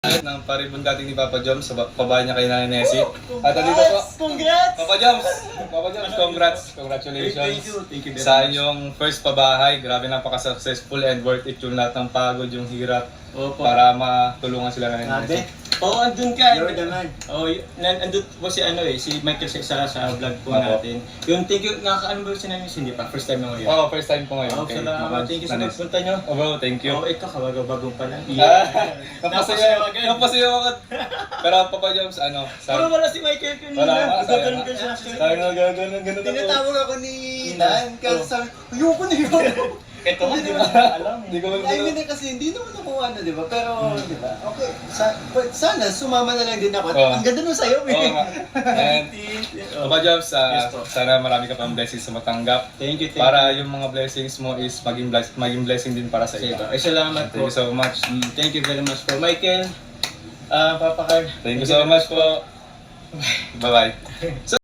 Ng paribon dating ni Papa Joms sa pabahay niya kay Nanay Nessie. At dito po, Congrats! Papa Joms, congratulations Thank you very sa much. inyong first pabahay. Grabe, napaka-successful and worth it yung lahat ng pagod, yung hirap Opo. para matulungan sila ng Grabe. Nessie. Oo, andun ka. You're the man. Oo, andun po si si Michael sa isa sa vlog po Opo. natin. Yung thank you, nakakaano ba si Nanay? Hindi pa, first time na ngayon. Oh, first time po ngayon. Oo, salamat. Thank you sa Nanay. pagpunta nyo. Oh, bro, thank you. Oo, ikaw, kabagong pa lang. Napasaya agad. Pero Papa Joms, ano, Pero sabi, wala si Michael kanina. Wala nga, Gaganon ka siya. sabi nga ganun ako. Tinatawag ako ni Nan, kasi sabi, ayoko na yun. Ito, Hindi hindi naman. mo alam. Hindi ko I mean, kasi hindi naman ako ano, di ba? Pero, di ba? Okay, sana sumama na lang din ako. Oo. Ang ganda nung sayo, Oo nga. And, Papa Joms, Yes, po. sana marami ka pang blessings sa matanggap. Thank you. Para yung mga blessings mo is maging blessing din para sa iba. Ay, salamat Thank po. you so much. Thank you very much po. Michael, Papa Carl. Thank you so much po. Bye-bye.